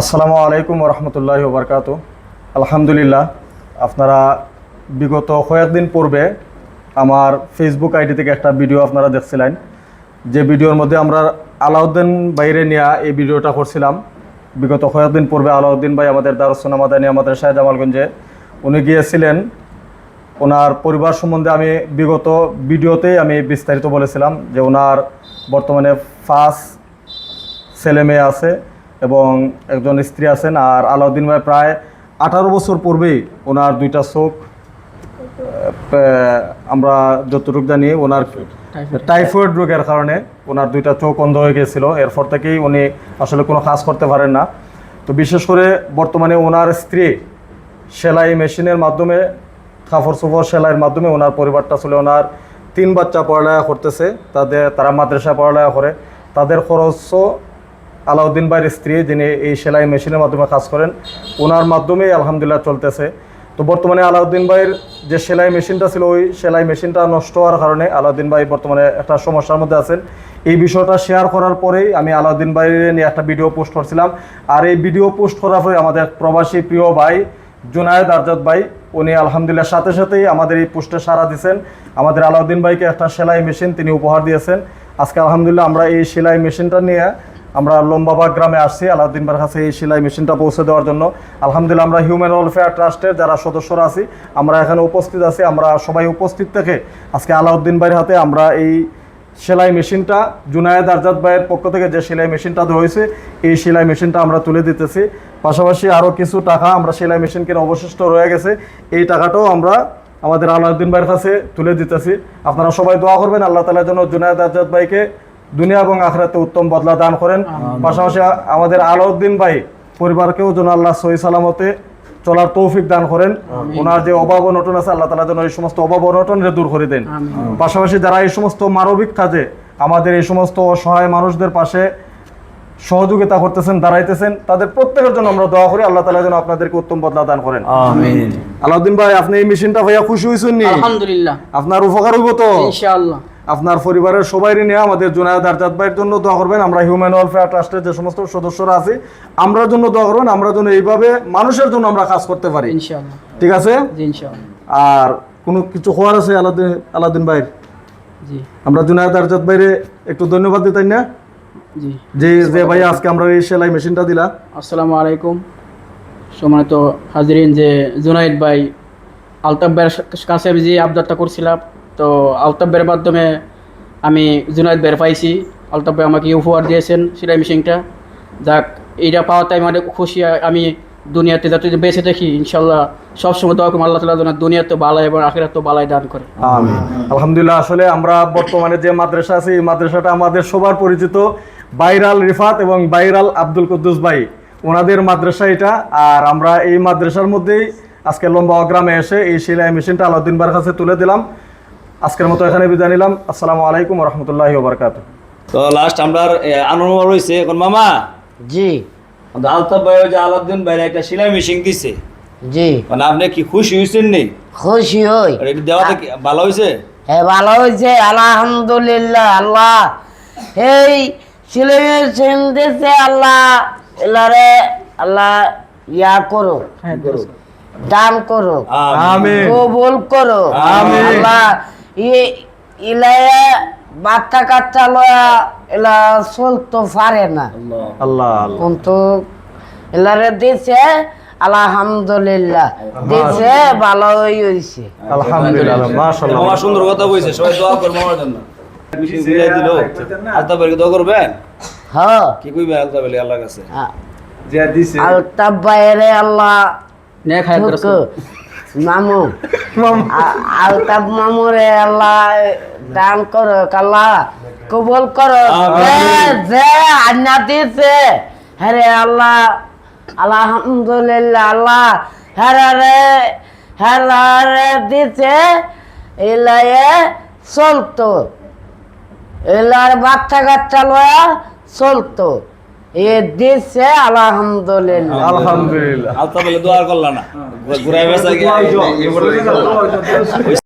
আসসালামু আলাইকুম রহমতুল্লাহি ওবরকাতু। আলহামদুলিল্লাহ, আপনারা বিগত কয়েকদিন পূর্বে আমার ফেসবুক আইডি থেকে একটা ভিডিও আপনারা দেখছিলেন, যে ভিডিওর মধ্যে আমরা আলাউদ্দিন ভাইরে নিয়ে এই ভিডিওটা করছিলাম। বিগত কয়েকদিন পূর্বে আলাউদ্দিন ভাই আমাদের দারুস মাদানিয়া মাদ্রাসায় জামালগঞ্জে উনি গিয়েছিলেন। ওনার পরিবার সম্বন্ধে আমি বিগত ভিডিওতেই আমি বিস্তারিত বলেছিলাম যে ওনার বর্তমানে 5 ছেলে মেয়ে আছে এবং একজন স্ত্রী আছেন। আর আলাউদ্দিন ভাই প্রায় 18 বছর পূর্বেই ওনার 2টা চোখ, আমরা যতটুকু জানি ওনার টাইফয়েড রোগের কারণে ওনার 2টা চোখ অন্ধ হয়ে গিয়েছিল। এরপর থেকেই উনি আসলে কোনো কাজ করতে পারেন না। তো বিশেষ করে বর্তমানে ওনার স্ত্রী সেলাই মেশিনের মাধ্যমে, কাপড় চোপড় সেলাইয়ের মাধ্যমে ওনার পরিবারটা চলে। ওনার 3 বাচ্চা পড়ালেখা করতেছে, তারা মাদ্রাসায় পড়ালেখা করে। তাদের খরচও আলাউদ্দিন ভাইয়ের স্ত্রী, যিনি এই সেলাই মেশিনের মাধ্যমে কাজ করেন, ওনার মাধ্যমেই আলহামদুলিল্লাহ চলতেছে। তো বর্তমানে আলাউদ্দিন ভাইয়ের যে সেলাই মেশিনটা ছিল, ওই সেলাই মেশিনটা নষ্ট হওয়ার কারণে আলাউদ্দিন ভাই বর্তমানে একটা সমস্যার মধ্যে আছেন। এই বিষয়টা শেয়ার করার পরেই আমি আলাউদ্দিন ভাইয়ের নিয়ে একটা ভিডিও পোস্ট করছিলাম। আর এই ভিডিও পোস্ট করার পরে আমাদের প্রবাসী প্রিয় ভাই জুনায়েদ আরজাদ ভাই, উনি আলহামদুলিল্লাহ সাথে সাথেই আমাদের এই পোস্টে সাড়া দিয়েছেন। আমাদের আলাউদ্দিন ভাইকে একটা সেলাই মেশিন তিনি উপহার দিয়েছেন। আজকে আলহামদুলিল্লাহ আমরা এই সেলাই মেশিনটা নিয়ে আমরা লম্বাবাগ গ্রামে আসছি আলাউদ্দিন ভাইয়ের কাছে এই সেলাই মেশিনটা পৌঁছে দেওয়ার জন্য। আলহামদুলিল্লাহ আমরা হিউম্যান ওয়েলফেয়ার ট্রাস্টের যারা সদস্যরা আছি, আমরা এখানে উপস্থিত আছি। আমরা সবাই উপস্থিত থেকে আজকে আলাউদ্দিন ভাইয়ের হাতে আমরা এই সেলাই মেশিনটা, জুনায়েদ আরজাদ ভাইয়ের পক্ষ থেকে যে সেলাই মেশিনটা দেওয়া হয়েছে, এই সেলাই মেশিনটা আমরা তুলে দিতেছি। পাশাপাশি আরও কিছু টাকা আমরা সেলাই মেশিন কিনে অবশিষ্ট রয়ে গেছে, এই টাকাটাও আমরা আমাদের আলাউদ্দিন ভাইয়ের কাছে তুলে দিতেছি। আপনারা সবাই দোয়া করবেন আল্লাহ তাআলার জন্য জুনায়েদ আরজাদ ভাইকে দুনিয়া এবং আখিরাতে উত্তম বদলা দান করেন। পাশাপাশি আমাদের আলাউদ্দিন ভাই পরিবারকেও যেন আল্লাহ সহি সালামতে চলার তৌফিক দান করেন। ওনার যে অভাব অনটন আছে, আল্লাহ তাআলা যেন এই সমস্ত অভাব অনটনকে দূর করে দেন। পাশাপাশি যারা এই সমস্ত মানবিক কাজে আমাদের এই সমস্ত অসহায় মানুষদের পাশে সহযোগিতা করতেছেন, দাঁড়াইতেছেন, তাদের প্রত্যেকের জন্য আমরা দোয়া করি আল্লাহ তাআলা যেন আপনাদেরকে উত্তম বদলা দান করেন। আমিন। আলাউদ্দিন ভাই, আপনি এই মেশিনটা ভাইয়া খুশি হয়েছেন নি? আলহামদুলিল্লাহ। আপনার উপকার হইব তো ইনশাআল্লাহ। আপনার পরিবারের সবাই নিয়ে আমাদের জুনায়েদ আরজাদ ভাইয়ের জন্য দোয়া করবেন। আমরা হিউম্যান ওয়েলফেয়ার ট্রাস্টের যে সমস্ত সদস্যরা আছি, আমরা জন্য দোয়া করবেন। আমরা যেন এইভাবে মানুষের জন্য আমরা কাজ করতে পারি ইনশাআল্লাহ। ঠিক আছে? জি ইনশাআল্লাহ। আর কোনো কিছু খবর আছে আলাউদ্দিন ভাই? জি, আমরা জুনায়েদ আরজাদ ভাইরে একটু ধন্যবাদ দিতেন না? জি, যে ভাই আজকে আমরা এই সেলাই মেশিনটা দিলা। আসসালামু আলাইকুম সম্মানিত হাজিরিন। যে জুনায়েদ ভাই আলতাফ ভাইয়ের কাছে আমি যে আবদারটা করছিলাম, তো আলতাফ ভাইয়ের মাধ্যমে আমি জুনায়েদ ভাইয়ের পাইছি। আলতাফ ভাই আমাকে উপহার দিয়েছেন সেলাই মেশিনটা। যাক, এইটা পাওয়াতে আমি অনেক খুশি। আমি দুনিয়াতে যাতে বেঁচে থাকি ইনশাআল্লাহ সবসময় দোয়া করব আল্লাহ তাআলা যেন দুনিয়াতে বালাই এবং আখিরাতে বালাই দান করে। আমিন। আলহামদুলিল্লাহ। আসলে আমরা বর্তমানে যে মাদ্রাসা আছে, এই মাদ্রাসাটা আমাদের সবার পরিচিত বাইরাল রিফাত এবং বাইরাল আব্দুল কুদ্দুস ভাই, ওনাদের মাদ্রাসা এটা। আর আমরা এই মাদ্রাসার মধ্যেই আজকে লম্বাবাগ গ্রামে এসে এই সেলাই মেশিনটা আলাউদ্দিন ভাইয়ের কাছে তুলে দিলাম। আজকের মতো এখানে বিদায় নিলাম। আসসালামু আলাইকুম রহমতুল্লাহি ওয়া বারাকাতুহু। তো লাস্ট আমরা আনন্দ রয়েছে এখন মামা। জি, আলতাফ ভাই যে আলাউদ্দিন ভাই একটা সেলাই মেশিন দিছে, জি, মানে আপনি কি খুশি হয়েছেন? নেই খুশি হই। এটা দেওয়াতে ভালো হয়েছে? হ্যাঁ, ভালো হয়েছে আলহামদুলিল্লাহ। আল্লাহ এই সিলেমের চিনতেছে, আল্লাহ এলারে আল্লাহ ইয়া করো, দান করো, আমিন, কবুল করো, আমিন। আল্লাহ ইলায় বাচ্চা কাচ্চা লয়া এলা চলতে পারে না, আল্লাহ কিন্তু এলারে দিছে আলহামদুলিল্লাহ, দিছে ভালো হইছে আলহামদুলিল্লাহ। মাশাআল্লাহ, মামা সুন্দর কথা কইছে, সবাই দোয়া করবে আমার জন্য। মেশিন দিলাই দিল, আলতাফ ভাইকে দোয়া করবেন। হ্যাঁ, কি কইবে আলতাফ ভাই আল্লাহর কাছে? যে দিছে আলতাফ ভাইরে আল্লাহ নেক হায়াত রাখুন। মামু আলতাফ মামুরে আল্লাহ দান করো, আল্লাহ কবুল করো। যে আন্না দিছে হ্যাঁ আল্লাহ আলহামদুলিল্লাহ, আল্লাহ হেরারে দিছে এলায়ে চলতো, এলার বাচ্চা কাচ্চা লয়া চলতো, এ দিছে আলহামদুলিল্লাহ। আলহামদুলিল্লাহ। আলতাফ ভাই দোয়া করলা না, ঘুরাই বেসা